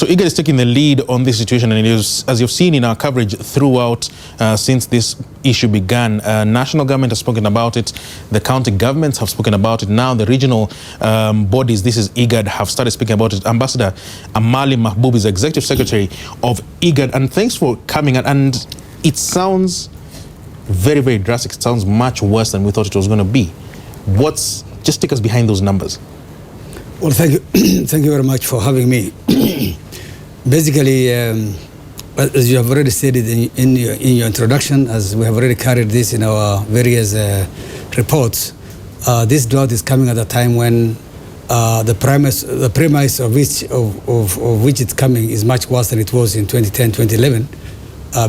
So IGAD is taking the lead on this situation, and it is, as you've seen in our coverage throughout since this issue began, national government has spoken about it, the county governments have spoken about it, now the regional bodies, this is IGAD, have started speaking about it. Ambassador Maalim Mahboub is Executive Secretary of IGAD, and thanks for coming. And it sounds very, very drastic. It sounds much worse than we thought it was going to be. Just take us behind those numbers. Well, thank you. Thank you very much for having me. Basically, as you have already stated in your introduction, as we have already carried this in our various reports, this drought is coming at a time when the premise of which it's coming is much worse than it was in 2010, 2011,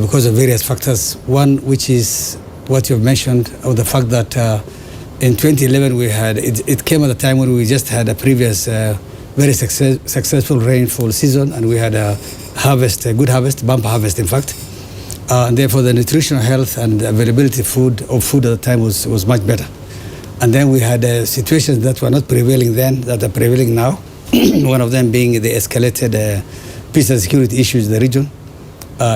because of various factors. One, which is what you've mentioned, of the fact that in 2011 we had it came at a time when we just had a previous very successful rainfall season, and we had a harvest, a good harvest, bumper harvest in fact, and therefore the nutritional health and availability of food at the time was much better. And then we had situations that were not prevailing then that are prevailing now. One of them being the escalated peace and security issues in the region,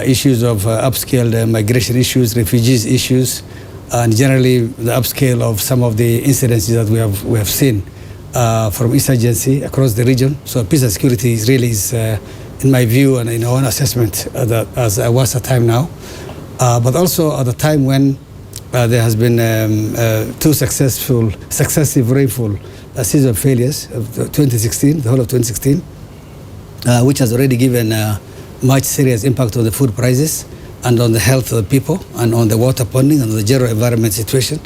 issues of upscale migration issues, refugees issues, and generally the upscale of some of the incidences that we have seen from insurgency across the region. So peace and security is in my view and in our own assessment, as a worse time now. But also at a time when there has been two successive rainfall season failures of 2016, the whole of 2016, which has already given much serious impact on the food prices and on the health of the people and on the water ponding and the general environment situation.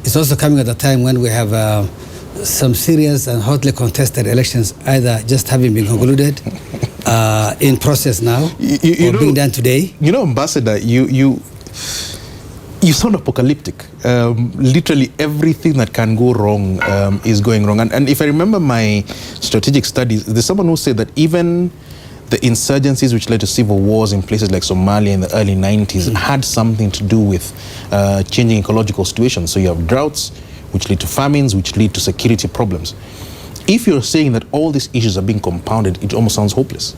It's also coming at a time when we have some serious and hotly contested elections either just having been concluded, in process now, or being done today. You know, Ambassador, you sound apocalyptic. Literally everything that can go wrong is going wrong. And if I remember my strategic studies, there's someone who said that even the insurgencies which led to civil wars in places like Somalia in the early 90s had something to do with changing ecological situations. So you have droughts, which lead to famines, which lead to security problems. If you're saying that all these issues are being compounded, it almost sounds hopeless.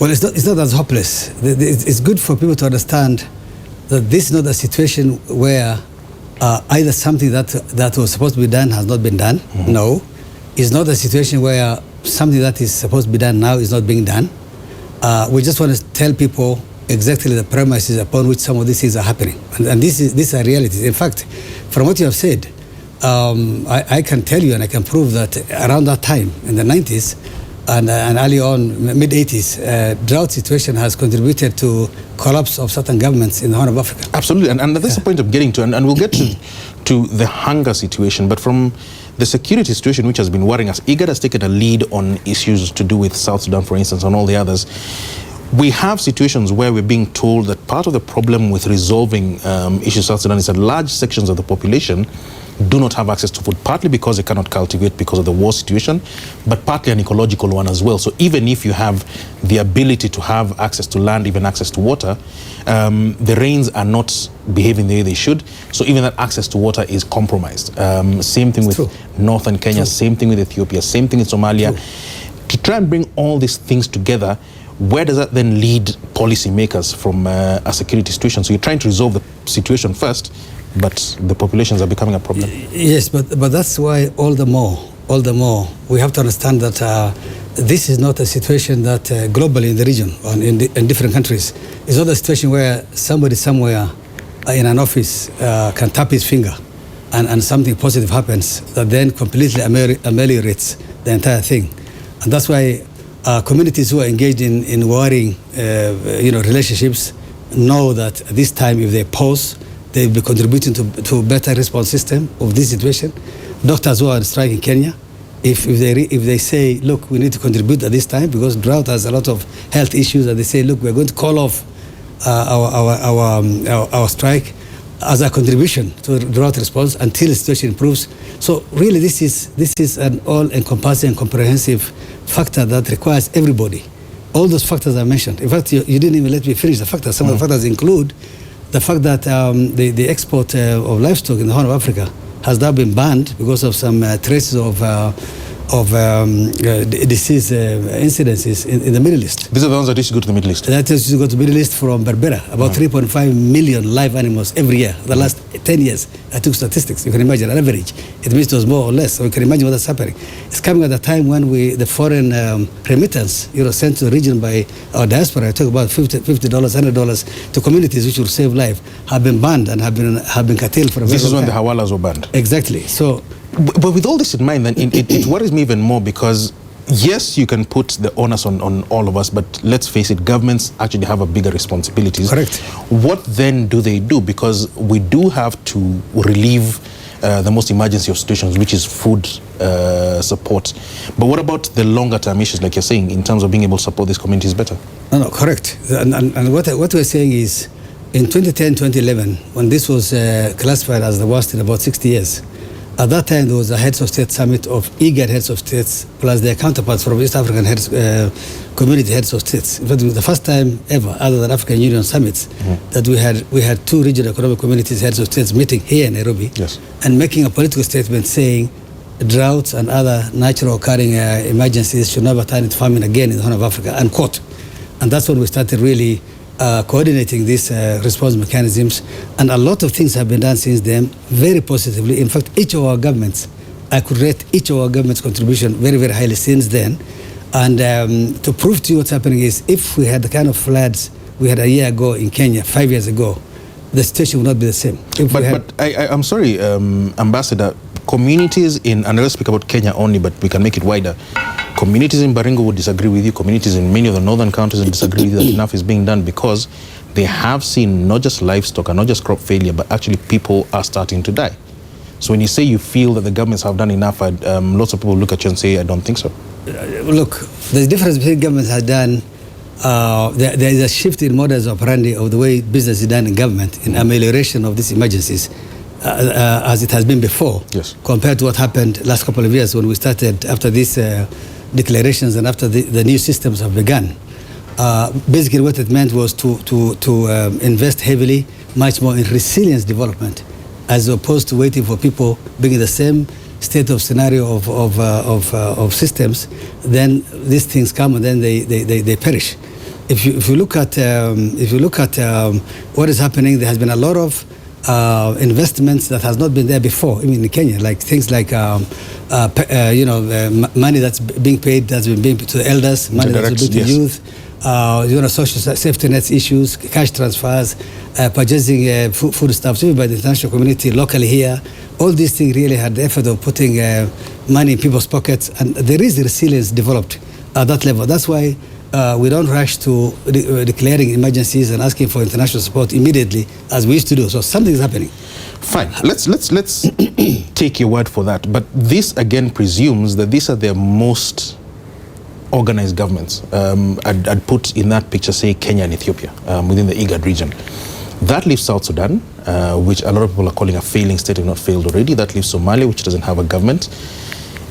Well, it's not as hopeless. It's good for people to understand that this is not a situation where either something that was supposed to be done has not been done. Mm-hmm. No. It's not a situation where something that is supposed to be done now is not being done. We just want to tell people exactly the premises upon which some of these things are happening. And these are realities. In fact, from what you have said, I can tell you and I can prove that around that time, in the 90s and early on, mid-80s, drought situation has contributed to collapse of certain governments in the Horn of Africa. Absolutely, and that's the point of getting to, and we'll get to the hunger situation, but from the security situation which has been worrying us, IGAD has taken a lead on issues to do with South Sudan, for instance, and all the others. We have situations where we're being told that part of the problem with resolving issues in South Sudan is that large sections of the population do not have access to food, partly because they cannot cultivate because of the war situation, but partly an ecological one as well. So even if you have the ability to have access to land, even access to water, the rains are not behaving the way they should. So even that access to water is compromised. Same thing with northern Kenya, same thing with Ethiopia, same thing in Somalia. To try and bring all these things together, where does that then lead policymakers from a security situation? So you're trying to resolve the situation first, but the populations are becoming a problem. Yes, but that's why all the more we have to understand that this is not a situation that globally in the region or in different countries, it's not a situation where somebody somewhere in an office can tap his finger and something positive happens that then completely ameliorates the entire thing. And that's why communities who are engaged in warring relationships know that at this time, if they pause, they'll be contributing to a better response system of this situation. Doctors who are on strike in Kenya, if they say, look, we need to contribute at this time because drought has a lot of health issues, and they say, look, we're going to call off our strike as a contribution to drought response until the situation improves. So really, this is an all-encompassing and comprehensive factor that requires everybody. All those factors I mentioned. In fact, you didn't even let me finish the factors. Some of the factors include the fact that the export of livestock in the Horn of Africa has now been banned because of some traces of disease incidences in the Middle East. These are the ones that used to go to the Middle East? That used to go to the Middle East from Berbera. About 3.5 million live animals every year. The last 10 years, I took statistics. You can imagine, an average. It means it was more or less. So you can imagine what's happening. It's coming at a time when the foreign remittance, sent to the region by our diaspora, I talk about $50, $100 to communities which will save life, have been banned and have been curtailed for a very long time. This is when the hawalas were banned? Exactly. So, but with all this in mind, then it worries me even more because, yes, you can put the onus on all of us, but let's face it, governments actually have a bigger responsibilities. Correct. What then do they do? Because we do have to relieve the most emergency of situations, which is food support. But what about the longer term issues, like you're saying, in terms of being able to support these communities better? No, correct. And what we're saying is, in 2010, 2011, when this was classified as the worst in about 60 years, at that time, there was a heads of state summit of IGAD heads of states, plus their counterparts from East African community heads of states. In fact, it was the first time ever, other than African Union summits, that we had two regional economic communities heads of states meeting here in Nairobi, and making a political statement saying droughts and other natural occurring emergencies should never turn into famine again in the Horn of Africa, unquote. And that's when we started really coordinating these response mechanisms, and a lot of things have been done since then, very positively. In fact, each of our governments, I could rate each of our government's contribution very, very highly since then. And to prove to you what's happening is, if we had the kind of floods we had a year ago in Kenya, 5 years ago, the situation would not be the same. But I'm sorry, Ambassador, communities and let's speak about Kenya only, but we can make it wider. Communities in Baringo would disagree with you. Communities in many of the northern counties would disagree with you that enough is being done, because they have seen not just livestock and not just crop failure, but actually people are starting to die. So when you say you feel that the governments have done enough, lots of people look at you and say, I don't think so. Look, the difference between governments have done, there is a shift in modus operandi of the way business is done in government, in amelioration of these emergencies, as it has been before, compared to what happened last couple of years when we started after these declarations and after the new systems have begun. Basically what it meant was to invest heavily, much more in resilience development, as opposed to waiting for people being in the same state of scenario of systems. Then these things come and then they perish. If you look at what is happening, there has been a lot of investments that has not been there before, even in Kenya, like things like money that's being paid, that's been being to the elders, money that's been paid to youth, social safety nets issues, cash transfers, purchasing foodstuffs, even by the international community locally here. All these things really had the effort of putting money in people's pockets, and there is resilience developed at that level. That's why we don't rush to declaring emergencies and asking for international support immediately, as we used to do. So something is happening. Fine. Let's take your word for that. But this again presumes that these are their most organized governments. I'd put in that picture, say, Kenya and Ethiopia within the IGAD region. That leaves South Sudan, which a lot of people are calling a failing state, if not failed already. That leaves Somalia, which doesn't have a government.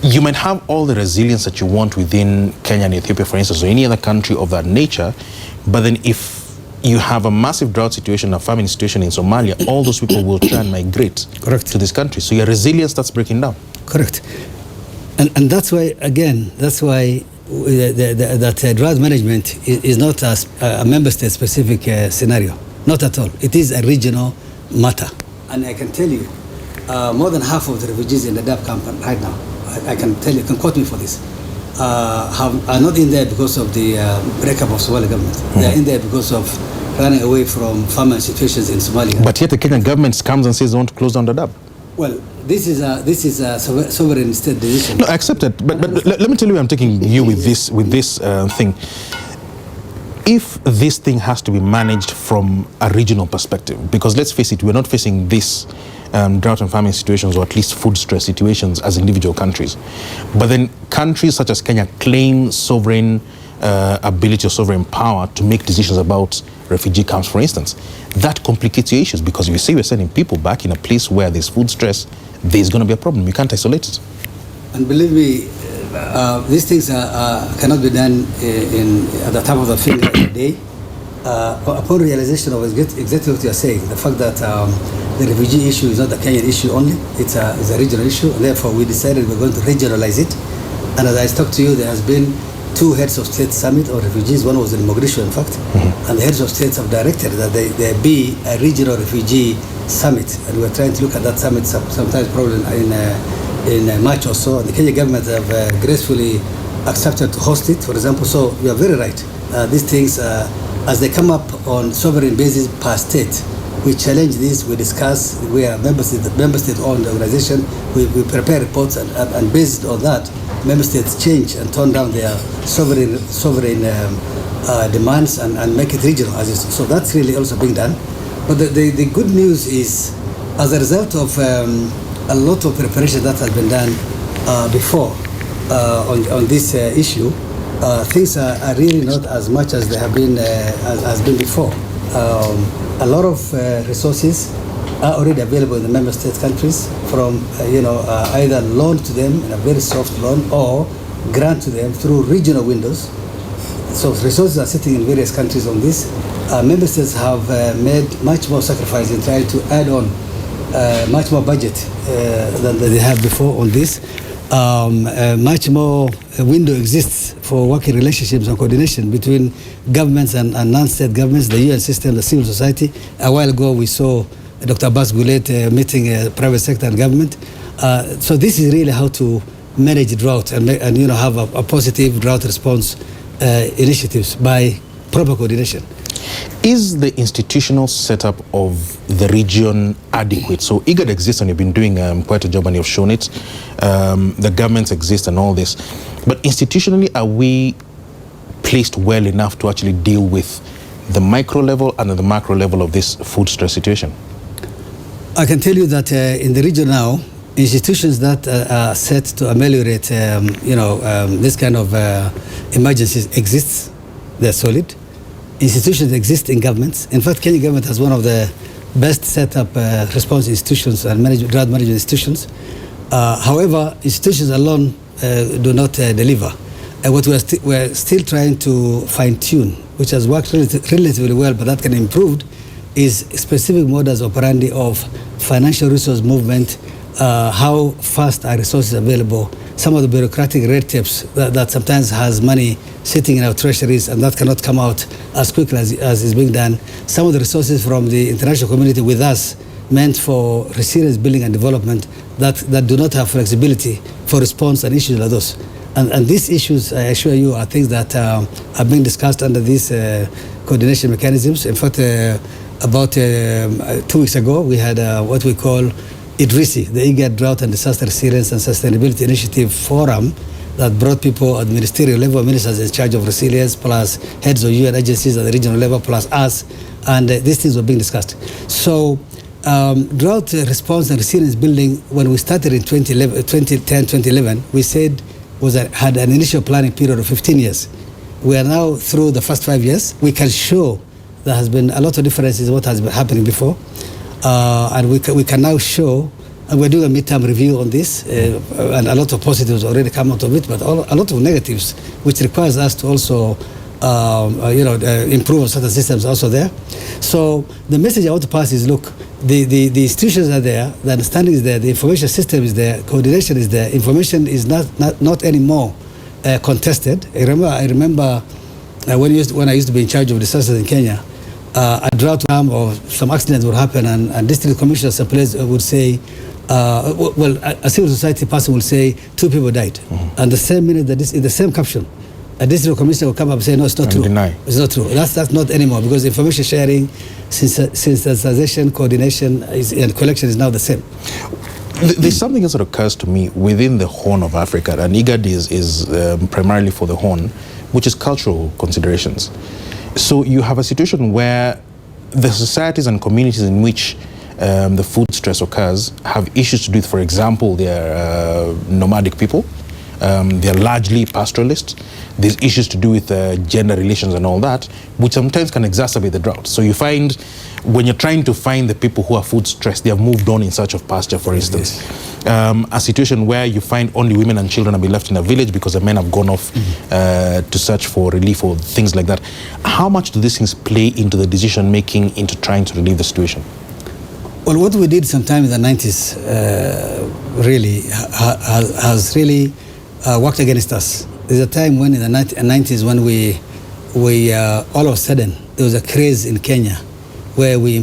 You might have all the resilience that you want within Kenya and Ethiopia, for instance, or any other country of that nature, but then if you have a massive drought situation, a famine situation in Somalia, all those people will try and migrate to this country. So your resilience starts breaking down. Correct. And that's why, again, that drought management is not a member state specific scenario. Not at all. It is a regional matter. And I can tell you, more than half of the refugees in the Dab camp right now, I can tell you, you can quote me for this, are not in there because of the breakup of Somali government. They are in there because of running away from famine situations in Somalia. But yet the Kenyan government comes and says they want to close down the Dab. Well, this is a sovereign state decision. No, I accept it. But let me tell you where I'm taking you with this thing. If this thing has to be managed from a regional perspective, because let's face it, we're not facing this drought and famine situations, or at least food stress situations, as individual countries. But then countries such as Kenya claim sovereign ability or sovereign power to make decisions about refugee camps, for instance. That complicates your issues, because if you say we're sending people back in a place where there's food stress, there's going to be a problem. You can't isolate it. And believe me, these things cannot be done at the top of the finger in a day. Upon realization of exactly what you are saying, the fact that the refugee issue is not a Kenyan issue only, it's a regional issue, and therefore we decided we're going to regionalize it. And as I talked to you, there has been 2 heads of state summit on refugees. One was in Mogadishu, in fact, and the heads of states have directed that there be a regional refugee summit, and we're trying to look at that summit sometimes probably in March or so. The Kenya government have gracefully accepted to host it, for example. So you are very right. These things, as they come up on sovereign basis per state, we challenge this, we discuss. We are member state-owned organization. We prepare reports, and based on that, member states change and turn down their sovereign demands and make it regional. So that's really also being done. But the good news is, as a result of a lot of preparation that has been done before on this issue, things are really not as much as they have been as been before. A lot of resources are already available in the member state countries from either loan to them in a very soft loan or grant to them through regional windows. So resources are sitting in various countries on this. Member states have made much more sacrifice in trying to add on much more budget than they have before on this. Much more window exists for working relationships and coordination between governments and non-state governments, the UN system, the civil society. A while ago, we saw Dr. Abbas Goulet meeting private sector and government. So this is really how to manage drought and have a positive drought response initiatives by proper coordination. Is the institutional setup of the region adequate? So IGAD exists, and you've been doing quite a job, and you've shown it. The governments exist and all this. But institutionally, are we placed well enough to actually deal with the micro level and the macro level of this food stress situation? I can tell you that in the region now, institutions that are set to ameliorate this kind of emergencies exists. They're solid. Institutions exist in governments. In fact, Kenya government has one of the best set up response institutions and drought management institutions. However, institutions alone do not deliver. And what we're still trying to fine tune, which has worked relatively well, but that can improve, is specific modus operandi of financial resource movement, how fast are resources available, some of the bureaucratic red tapes that sometimes has money sitting in our treasuries and that cannot come out as quickly as is being done. Some of the resources from the international community with us meant for resilience building and development that do not have flexibility for response and issues like those. And these issues, I assure you, are things that are being discussed under these coordination mechanisms. In fact, about 2 weeks ago, we had what we call IDRISI, the IGAD Drought and Disaster Resilience and Sustainability Initiative Forum, that brought people at ministerial level, ministers in charge of resilience, plus heads of UN agencies at the regional level, plus us, and these things were being discussed. So drought response and resilience building, when we started in 2010, 2011, we said had an initial planning period of 15 years. We are now through the first 5 years. We can show there has been a lot of differences in what has been happening before. And we can now show, and we're doing a midterm review on this, and a lot of positives already come out of it, but a lot of negatives, which requires us to also improve on certain systems also there. So the message I want to pass is, look, the institutions are there, the understanding is there, the information system is there, coordination is there, information is not anymore contested. I remember when I used to be in charge of disasters in Kenya, a drought would come or some accidents would happen, and district commissioners would say, a civil society person will say 2 people died. Mm-hmm. And the same minute that in the same caption, a district commissioner will come up and say, no, it's not true. Deny. It's not true. That's not anymore, because information sharing, sensitization, coordination and collection is now the same. There's something that sort of occurs to me within the Horn of Africa, and IGAD is primarily for the Horn, which is cultural considerations. So you have a situation where the societies and communities in which the food stress occurs have issues to do with, for example, they're nomadic people, they're largely pastoralists, there's issues to do with gender relations and all that, which sometimes can exacerbate the drought. So you find, when you're trying to find the people who are food stressed, they have moved on in search of pasture, for instance. Yes. A situation where you find only women and children have been left in a village because the men have gone off to search for relief or things like that. How much do these things play into the decision making into trying to relieve the situation? Well, what we did sometime in the 90s really has really worked against us. There's a time when in the 90s when we all of a sudden there was a craze in Kenya where we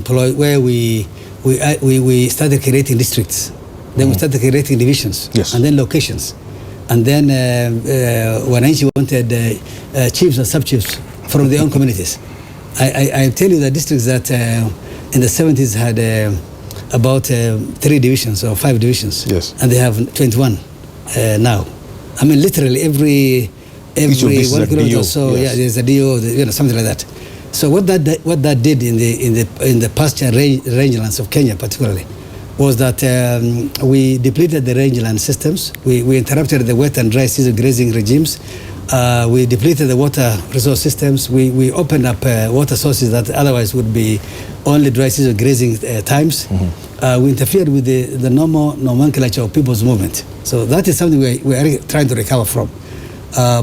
started creating districts. Then we started creating divisions, yes, and then locations. And then Wananchi wanted chiefs and sub-chiefs from their own communities. I tell you that districts that in the 70s had about 3 divisions or 5 divisions, yes, and they have 21 now. I mean, literally every 1 kilometer or so, yes, there's a DO, something like that. So what that did in the pasture rangelands of Kenya particularly was that we depleted the rangeland systems. We interrupted the wet and dry season grazing regimes. We depleted the water resource systems. We opened up water sources that otherwise would be only dry season grazing times. We interfered with the normal nomenclature of people's movement. So that is something we are trying to recover from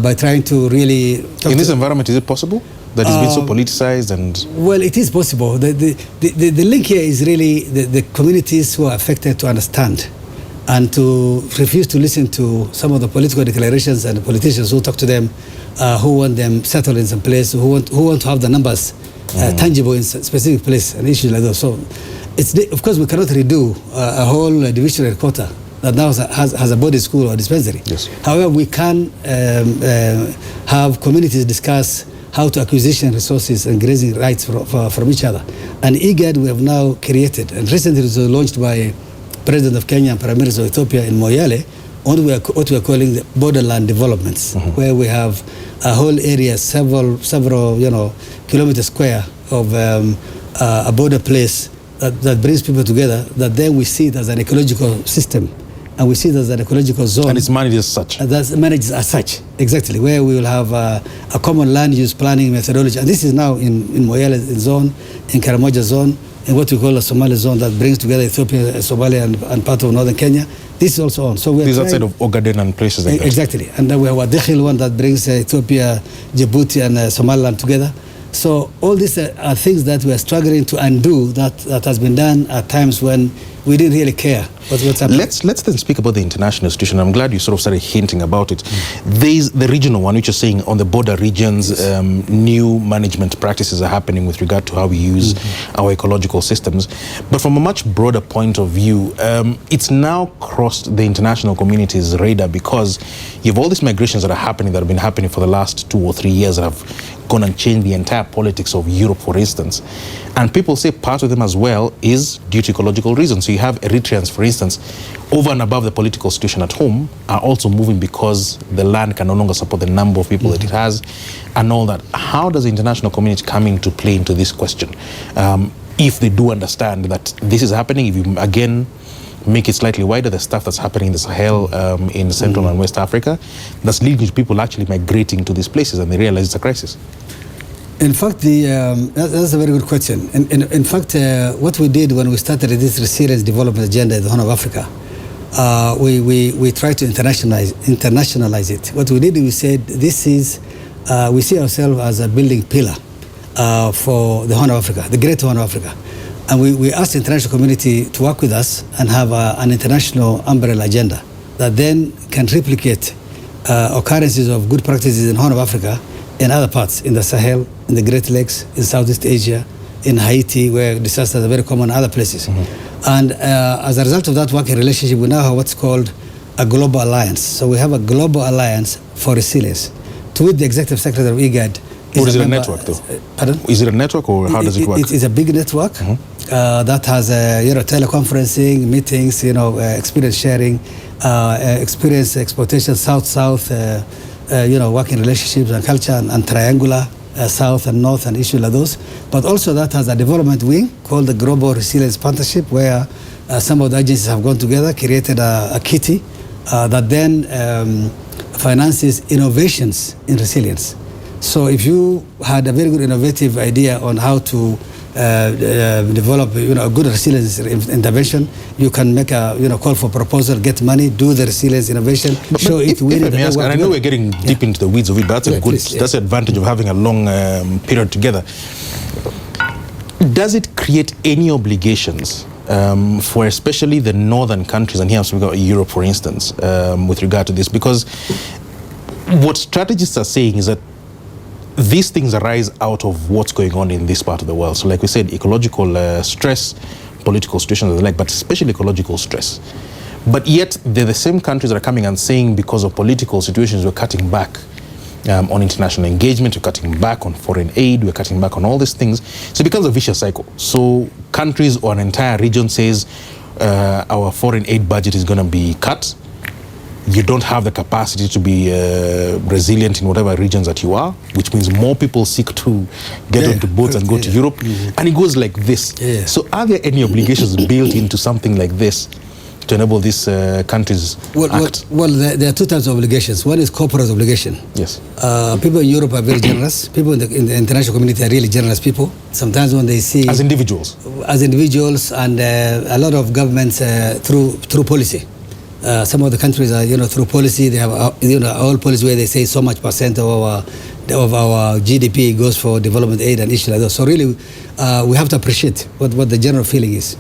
by trying to really... In this environment, is it possible? That it's been so politicized and... Well, it is possible. The link here is really the communities who are affected to understand and to refuse to listen to some of the political declarations and the politicians who talk to them, who want them settled in some place, who want to have the numbers tangible in specific place and issues like those. So, of course, we cannot redo a whole divisional headquarter that now has a body school or dispensary. Yes. However, we can have communities discuss how to acquisition resources and grazing rights from each other. And IGAD we have now created, and recently it was launched by President of Kenya and Prime Minister of Ethiopia in Moyale, what we are calling the borderland developments, where we have a whole area, several kilometers square of a border place that brings people together, that then we see it as an ecological system. And we see it as an ecological zone. And it's managed as such. That's managed as such, exactly, where we will have a common land use planning methodology. And this is now in Moyale zone, in Karamoja zone, in what we call a Somali zone that brings together Ethiopia, Somalia, and part of northern Kenya. This is also on. So we are this is outside of Ogaden and places like that. Exactly. And then we have a Dekhil one that brings Ethiopia, Djibouti, and Somaliland together. So all these are things that we are struggling to undo that has been done at times when we didn't really care what's happening. Let's then speak about the international situation. I'm glad you sort of started hinting about it. There's the regional one, which you're saying on the border regions, new management practices are happening with regard to how we use our ecological systems. But from a much broader point of view, it's now crossed the international community's radar because you have all these migrations that have been happening for the last 2 or 3 years that have gone and changed the entire politics of Europe, for instance. And people say part of them as well is due to ecological reasons. So you have Eritreans, for instance, over and above the political situation at home, are also moving because the land can no longer support the number of people that it has and all that. How does the international community come into play into this question? If they do understand that this is happening, if you, again, make it slightly wider, the stuff that's happening in the Sahel, in Central and West Africa, that's leading to people actually migrating to these places and they realize it's a crisis. In fact, that's a very good question. In fact, what we did when we started this resilience development agenda in the Horn of Africa, we tried to internationalize it. What we did, we said, this is, we see ourselves as a building pillar for the Horn of Africa, the Great Horn of Africa. And we asked the international community to work with us and have an international umbrella agenda that then can replicate occurrences of good practices in Horn of Africa in other parts, in the Sahel, in the Great Lakes, in Southeast Asia, in Haiti, where disasters are very common, other places. And as a result of that working relationship, we now have what's called a global alliance. So we have a global alliance for resilience, to which the executive secretary of IGAD or is it a network, though? Pardon? Is it a network, or how does it work? It is a big network that has teleconferencing, meetings, experience sharing, experience exportation, south-south, working relationships and culture, and triangular, south and north, and issues like those. But also that has a development wing called the Global Resilience Partnership, where some of the agencies have gone together, created a kitty that then finances innovations in resilience. So if you had a very good innovative idea on how to develop a good resilience intervention, you can make a call for proposal, get money, do the resilience innovation, show it. And I know we're getting deep into the weeds of it, but that's the advantage of having a long period together. Does it create any obligations for especially the northern countries, and here we've got Europe, for instance, with regard to this, because what strategists are saying is that these things arise out of what's going on in this part of the world. So like we said, ecological stress, political situations and the like, but especially ecological stress. But yet they're the same countries that are coming and saying because of political situations we're cutting back on international engagement, we're cutting back on foreign aid, we're cutting back on all these things. So it becomes a vicious cycle. So countries or an entire region says our foreign aid budget is going to be cut. You don't have the capacity to be resilient in whatever regions that you are, which means more people seek to get onto boats and go to Europe. And it goes like this. So are there any obligations built into something like this to enable these countries act? Well, there are two types of obligations. One is corporate obligation. Yes. People in Europe are very generous. People in the international community are really generous people. Sometimes when they see... As individuals? As individuals, and a lot of governments through policy. Some of the countries are, through policy, they have, all policy where they say so much percent of our GDP goes for development aid and issues like that. So really, we have to appreciate what the general feeling is.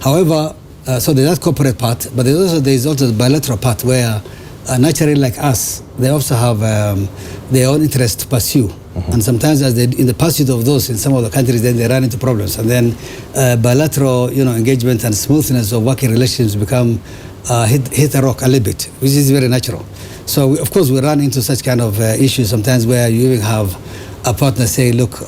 However, so there's that corporate part, but there's also the bilateral part where naturally like us, they also have their own interest to pursue. And sometimes as in the pursuit of those in some of the countries, then they run into problems. And then bilateral, engagement and smoothness of working relationships become hit a rock a little bit, which is very natural. So of course we run into such kind of issues sometimes where you even have a partner say, look,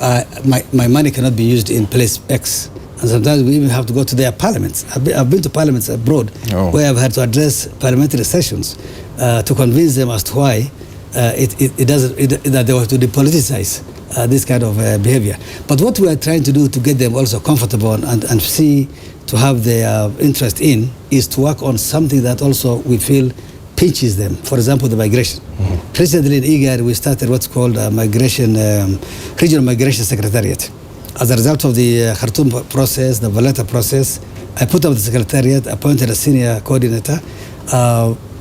my money cannot be used in place X. And sometimes we even have to go to their parliaments. I've been to parliaments abroad where I've had to address parliamentary sessions to convince them as to why that they have to depoliticize this kind of behavior. But what we are trying to do to get them also comfortable and see to have their interest in is to work on something that also we feel pinches them. For example, the migration. Recently in IGAD, we started what's called a regional migration secretariat. As a result of the Khartoum process, the Valletta process, I put up the secretariat, appointed a senior coordinator,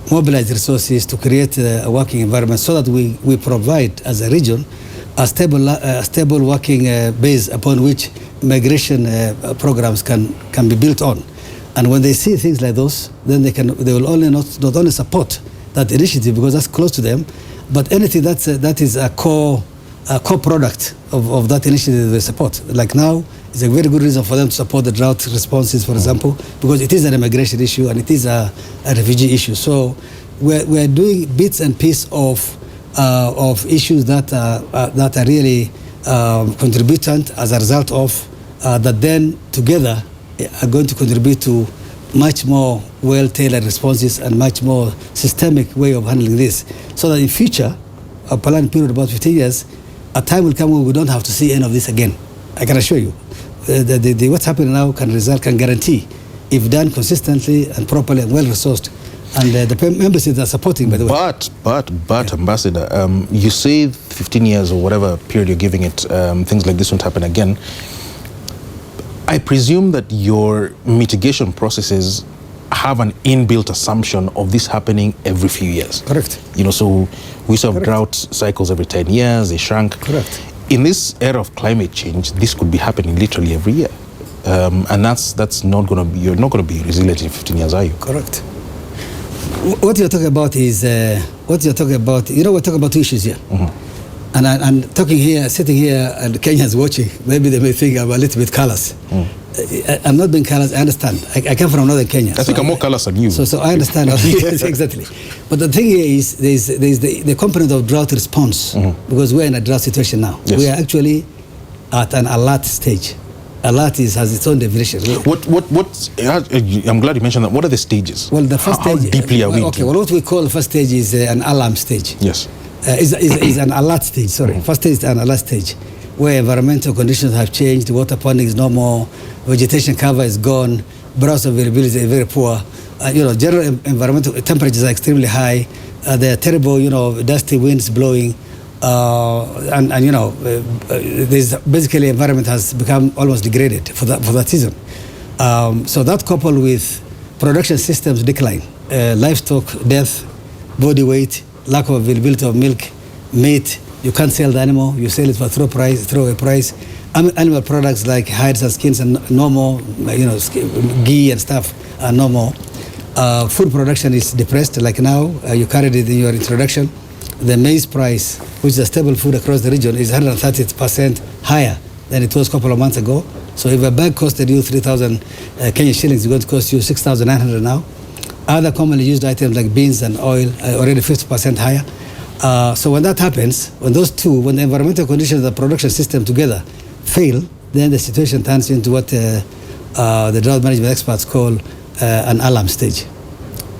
mobilized resources to create a working environment so that we provide as a region a stable working base upon which migration programs can be built on. And when they see things like those, then they will only not only support that initiative because that's close to them, but anything that is a core product of that initiative they support. Like now, it's a very good reason for them to support the drought responses, for example, because it is an immigration issue and it is a refugee issue. So we're doing bits and pieces of issues that are really contributant as a result of that then together are going to contribute to much more well-tailored responses and much more systemic way of handling this. So that in future, a planned period about 15 years, a time will come when we don't have to see any of this again. I can assure you. What's happening now can guarantee, if done consistently and properly and well-resourced, and the member states are supporting, by the way. But Ambassador, you say 15 years or whatever period you're giving it, things like this won't happen again. I presume that your mitigation processes have an inbuilt assumption of this happening every few years. Correct. So we used to have drought cycles every 10 years, they shrank. Correct. In this era of climate change, this could be happening literally every year. And that's not going to be, you're not going to be resilient in 15 years, are you? Correct. What you're talking about is, we're talking about two issues here. And I'm talking here, sitting here, and Kenyans watching, maybe they may think I'm a little bit callous. I'm not being callous, I understand. I come from northern Kenya. I think I'm more callous than you. So I understand. Yes, exactly. But the thing here is, there's the component of drought response, because we're in a drought situation now. Yes. We are actually at an alert stage. Alert has its own definition. I'm glad you mentioned that. What are the stages? Well, the first stage... How deeply are we into? Okay, well, what we call the first stage is an alarm stage. Yes. Is an alert stage, sorry. First stage is an alert stage, where environmental conditions have changed, water ponding is no more, vegetation cover is gone, browse availability is very poor, general environmental temperatures are extremely high, there are terrible, dusty winds blowing, there's basically environment has become almost degraded for that season. So that coupled with production systems decline, livestock death, body weight, lack of availability of milk, meat, You can't sell the animal. You sell it for throwaway price. Animal products like hides and skins and no more, ghee and stuff are no more. Food production is depressed. Like now, you carried it in your introduction. The maize price, which is a staple food across the region, is 130% higher than it was a couple of months ago. So if a bag costed you 3,000 Kenyan shillings, it's going to cost you 6,900 now. Other commonly used items like beans and oil are already 50% higher. So when that happens, when the environmental conditions of the production system together fail, then the situation turns into what the drought management experts call an alarm stage.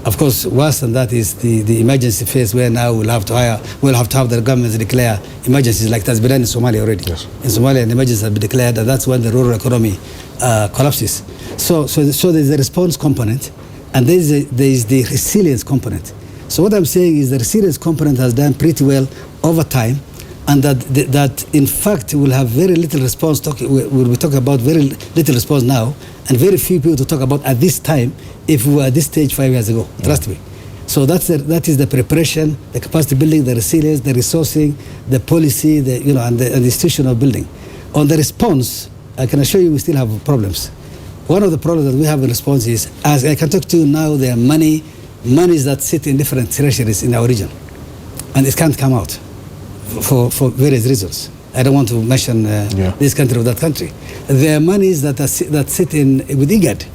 Of course, worse than that is the emergency phase, where now we'll have to have the governments declare emergencies, like that's been done in Somalia already. Yes. In Somalia, an emergency has been declared, and that's when the rural economy collapses. So there's a response component, and there is the resilience component. So what I'm saying is the resilience component has done pretty well over time, and that in fact will have very little response. We talk about very little response now, and very few people to talk about at this time if we were at this stage 5 years ago. Trust me. So that is the preparation, the capacity building, the resilience, the resourcing, the policy, and the institutional building. On the response, I can assure you we still have problems. One of the problems that we have in response is, as I can talk to you now, there are monies that sit in different treasuries in our region, and it can't come out for various reasons. I don't want to mention this country or that country. There are monies that sit with IGAD,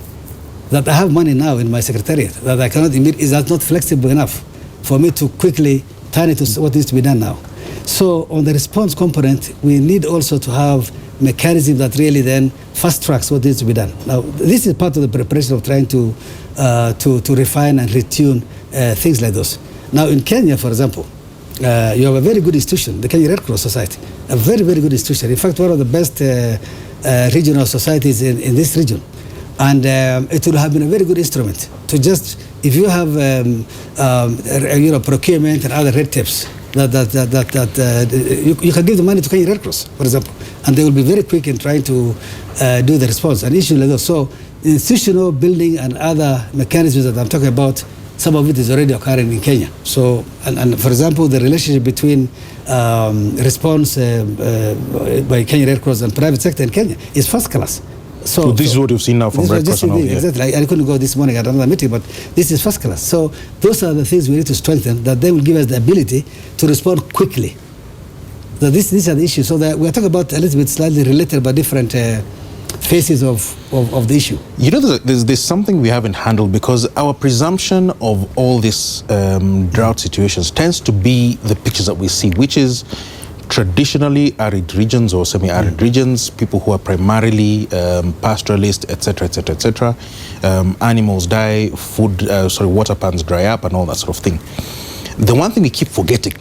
that I have money now in my secretariat that I cannot is that not flexible enough for me to quickly turn it to what needs to be done now. So on the response component, we need also to have mechanism that really then fast tracks what needs to be done. Now, this is part of the preparation of trying to refine and retune things like those. Now, in Kenya, for example, you have a very good institution, the Kenya Red Cross Society, a very, very good institution. In fact, one of the best regional societies in this region. And it will have been a very good instrument to just, if you have procurement and other red tapes, you can give the money to Kenya Red Cross, for example, and they will be very quick in trying to do the response and issues like that. So institutional building and other mechanisms that I'm talking about, some of it is already occurring in Kenya. So, and for example, the relationship between response by Kenya Red Cross and private sector in Kenya is first class. So this is what you've seen now from Red Cross and all. Exactly. I couldn't go this morning at another meeting, but this is first class. So those are the things we need to strengthen, that they will give us the ability to respond quickly. So these are the issues. So that we're talking about a little bit slightly related but different phases of the issue. You know, there's something we haven't handled, because our presumption of all these drought situations tends to be the pictures that we see, which is traditionally arid regions or semi-arid regions, people who are primarily pastoralist, etc., etc., etc. Animals die, water pans dry up, and all that sort of thing. The one thing we keep forgetting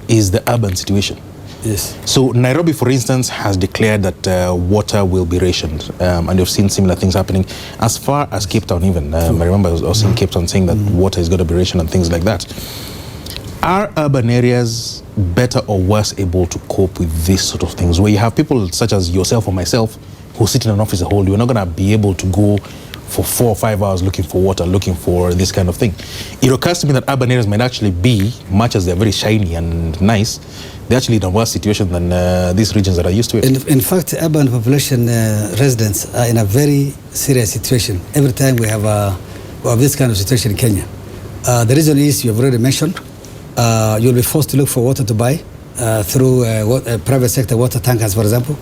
is the urban situation. Yes. So Nairobi, for instance, has declared that water will be rationed, and you've seen similar things happening as far as Cape Town even. I remember I was in Cape Town saying that water is going to be rationed and things like that. Are urban areas better or worse able to cope with these sort of things, where you have people such as yourself or myself who sit in an office a whole day? You're not going to be able to go for 4 or 5 hours looking for water, looking for this kind of thing. It occurs to me that urban areas might actually be, much as they're very shiny and nice, they're actually in a worse situation than these regions that are used to it. In fact, urban population residents are in a very serious situation. Every time we have this kind of situation in Kenya. The reason is, you've already mentioned, you'll be forced to look for water to buy through private sector water tankers, for example.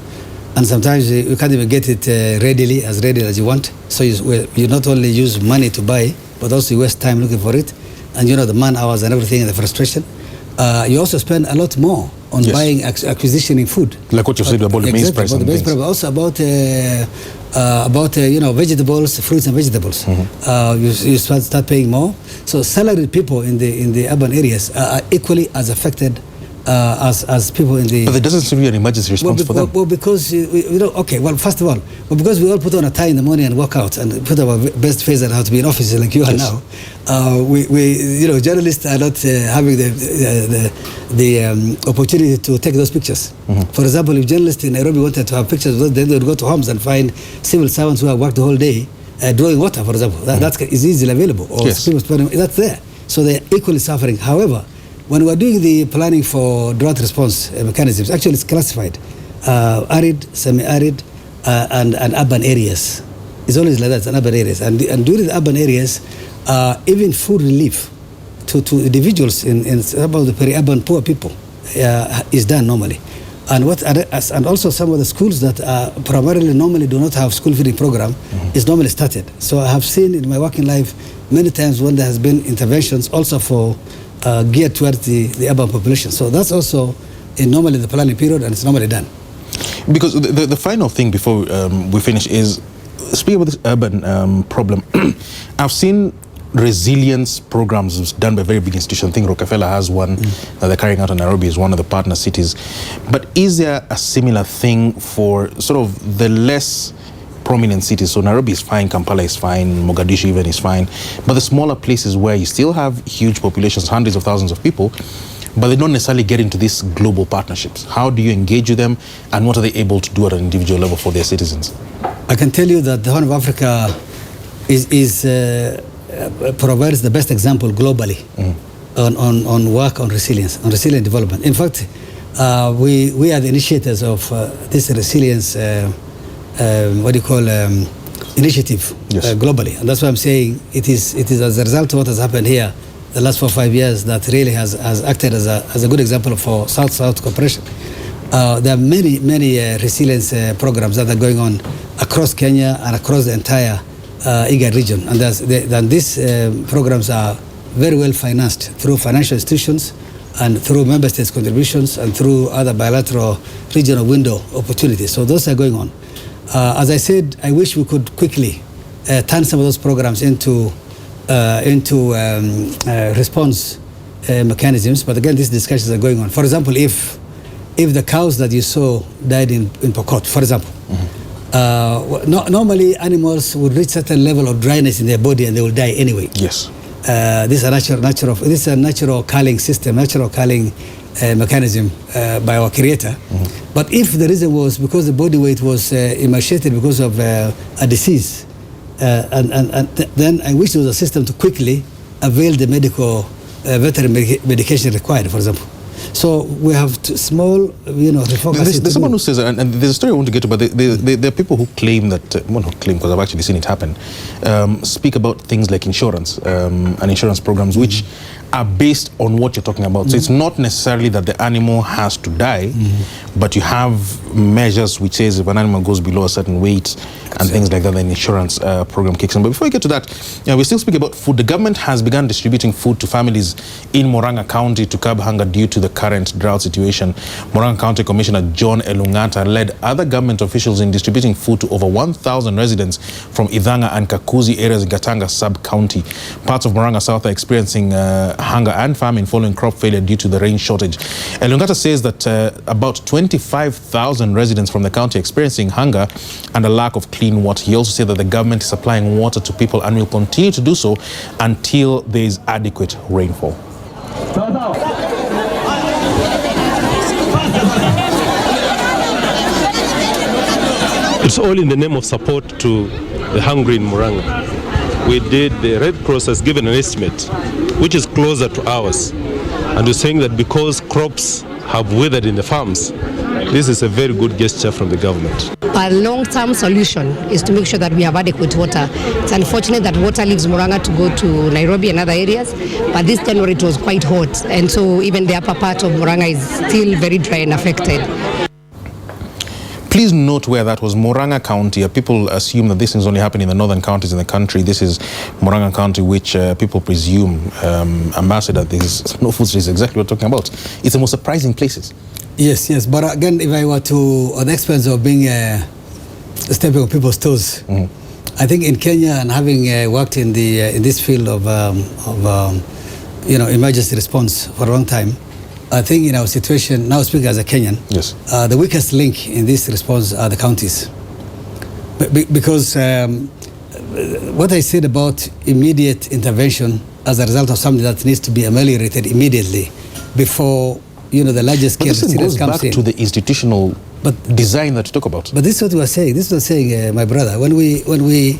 And sometimes you can't even get it readily as you want. So you not only use money to buy, but also you waste time looking for it. And the man hours and everything and the frustration. You also spend a lot more on buying, acquisitioning food. Like what you said about the maize price and things. But also about vegetables, fruits and vegetables. You start paying more. So salaried people in the urban areas are equally as affected as people in the... But there doesn't seem to be an emergency response for them. Well, because, first of all, because we all put on a tie in the morning and walk out and put our best face on how to be in office like you are now, journalists are not having the opportunity to take those pictures. For example, if journalists in Nairobi wanted to have pictures, then they would go to homes and find civil servants who have worked the whole day drawing water, for example. That is easily available. Or people that's there. So they're equally suffering. However, when we're doing the planning for drought response mechanisms, actually it's classified arid, semi-arid, and urban areas. It's always like that, in urban areas. And during the urban areas, even food relief to individuals in some of the peri-urban poor people is done normally. And also some of the schools that primarily normally do not have school feeding program is normally started. So I have seen in my working life many times when there has been interventions also for geared towards the urban population. So that's also in normally the planning period, and it's normally done. Because the final thing before we finish is, speaking about this urban problem, I've seen resilience programs done by very big institutions. I think Rockefeller has one that they're carrying out in Nairobi as one of the partner cities. But is there a similar thing for sort of the less prominent cities? So Nairobi is fine, Kampala is fine, Mogadishu even is fine. But the smaller places where you still have huge populations, hundreds of thousands of people, but they don't necessarily get into these global partnerships. How do you engage with them, and what are they able to do at an individual level for their citizens? I can tell you that the Horn of Africa provides the best example globally on work on resilience, on resilient development. In fact, we are the initiators of this resilience, initiative globally. And that's why I'm saying it is as a result of what has happened here the last 4 or 5 years that really has acted as a good example for South-South cooperation. There are many resilience programs that are going on across Kenya and across the entire IGAD region, and these programs are very well financed through financial institutions and through member states' contributions and through other bilateral regional window opportunities. So those are going on. As I said, I wish we could quickly turn some of those programs into response mechanisms. But again, these discussions are going on. For example, if the cows that you saw died in Pokot, for example, normally animals would reach a certain level of dryness in their body and they will die anyway. Yes. This is a natural culling system, natural culling mechanism by our creator. But if the reason was because the body weight was emaciated because of a disease, then I wish there was a system to quickly avail the veterinary medication required, for example. So we have small, refocusing. There's someone who says, and there's a story I want to get to, but there are people who claim that, well, not claim because I've actually seen it happen, speak about things like insurance and insurance programs, which are based on what you're talking about. So it's not necessarily that the animal has to die, but you have measures which says if an animal goes below a certain weight and things like that, then insurance program kicks in. But before we get to that, we still speak about food. The government has begun distributing food to families in Murang'a County to curb hunger due to the current drought situation. Murang'a County Commissioner John Elungata led other government officials in distributing food to over 1,000 residents from Idhanga and Kakuzi areas in Gatanga sub-county. Parts of Murang'a South are experiencing hunger and famine following crop failure due to the rain shortage. Elungata says that about 25,000 residents from the county are experiencing hunger and a lack of clean water. He also said that the government is supplying water to people and will continue to do so until there is adequate rainfall. It's all in the name of support to the hungry in Murang'a. The Red Cross has given an estimate which is closer to ours, and we're saying that because crops have withered in the farms, this is a very good gesture from the government. Our long-term solution is to make sure that we have adequate water. It's unfortunate that water leaves Murang'a to go to Nairobi and other areas, but this January it was quite hot, and so even the upper part of Murang'a is still very dry and affected. Please note where that was, Murang'a County. People assume that this is only happening in the northern counties in the country. This is Murang'a County, which people presume, Ambassador, this is no food street is exactly what we're talking about. It's the most surprising places. Yes. But again, if I were to, on the expense of being stepping on people's toes, I think in Kenya, and having worked in this field of emergency response for a long time, I think in our situation, now speaking as a Kenyan, yes, the weakest link in this response are the counties. Because what I said about immediate intervention as a result of something that needs to be ameliorated immediately before the largest scale resilience comes in. To the institutional design that you talk about. But this is what we are saying. This is what I'm saying, my brother. When we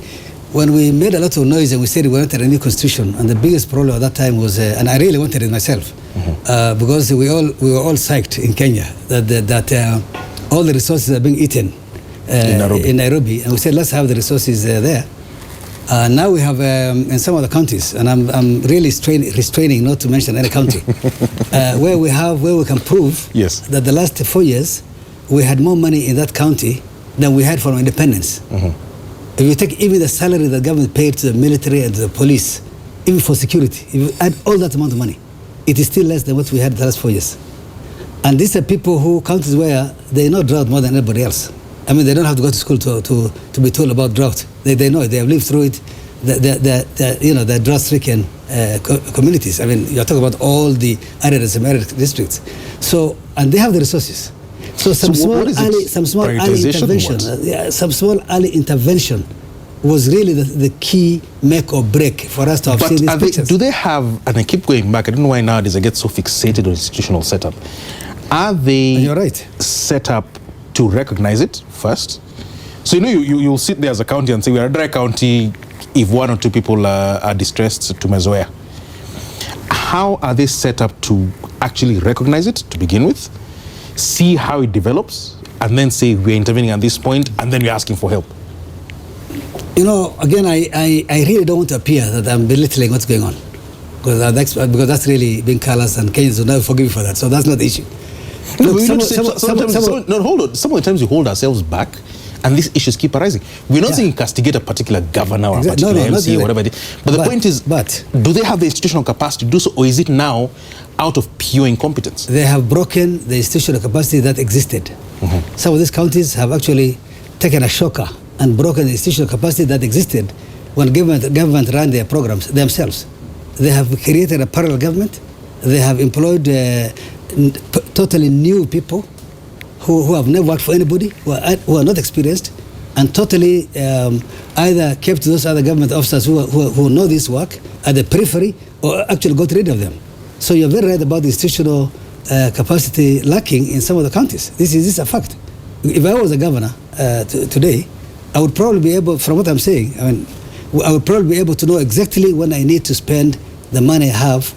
when we made a lot of noise and we said we wanted a new constitution, and the biggest problem at that time was, and I really wanted it myself, because we were all psyched in Kenya that all the resources are being eaten in Nairobi, and we said let's have the resources there. Now we have in some of the counties, and I'm really restraining not to mention any county, where we can prove that the last 4 years we had more money in that county than we had from independence. If you take even the salary that government paid to the military and to the police, even for security, if you add all that amount of money, it is still less than what we had the last 4 years. And these are people who counties where they know drought more than anybody else. I mean, they don't have to go to school to be told about drought. They know it. They have lived through it. The drought-stricken communities. I mean, you're talking about all the arid and semi-arid districts. So, and they have the resources. So some small early intervention was really the key make or break for us to have seen these pictures. Do they have, and I keep going back, I don't know why nowadays I get so fixated on institutional setup. Are they set up to recognize it first? So you'll sit there as a county and say, we're a dry county if 1 or 2 people are distressed to Mezoea. How are they set up to actually recognize it to begin with, see how it develops, and then say we're intervening at this point, and then we're asking for help? Again, I really don't want to appear that I'm belittling what's going on, because that's really being callous, and Kenyans will never forgive me for that. So that's not the issue. Hold on. Some of the times we hold ourselves back, and these issues keep arising. We're not saying castigate a particular governor or a particular MC or whatever it is. But the point is, do they have the institutional capacity to do so, or is it now out of pure incompetence? They have broken the institutional capacity that existed. Some of these counties have actually taken a shocker and broken the institutional capacity that existed when government ran their programs themselves. They have created a parallel government. They have employed totally new people who have never worked for anybody, who are not experienced, and totally either kept those other government officers who know this work at the periphery, or actually got rid of them. So you're very right about the institutional capacity lacking in some of the counties. This is a fact. If I was a governor today, I would probably be able, from what I'm saying, I would probably be able to know exactly when I need to spend the money I have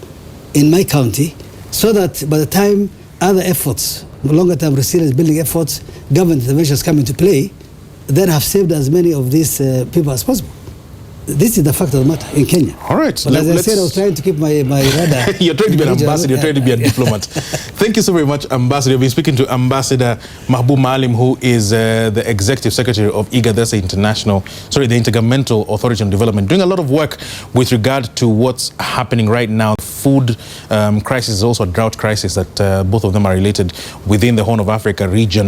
in my county, so that by the time other efforts, longer-term resilience building efforts, government interventions come into play, then have saved as many of these people as possible. This is the fact of the matter in Kenya. All right. But as I said, I was trying to keep my radar. You're trying to be an ambassador. You're trying to be a diplomat. Thank you so very much, Ambassador. We've been speaking to Ambassador Mahboub Maalim, who is the Executive Secretary of IGAD, that's the Intergovernmental Authority on Development, doing a lot of work with regard to what's happening right now. Food crisis is also a drought crisis that both of them are related within the Horn of Africa region.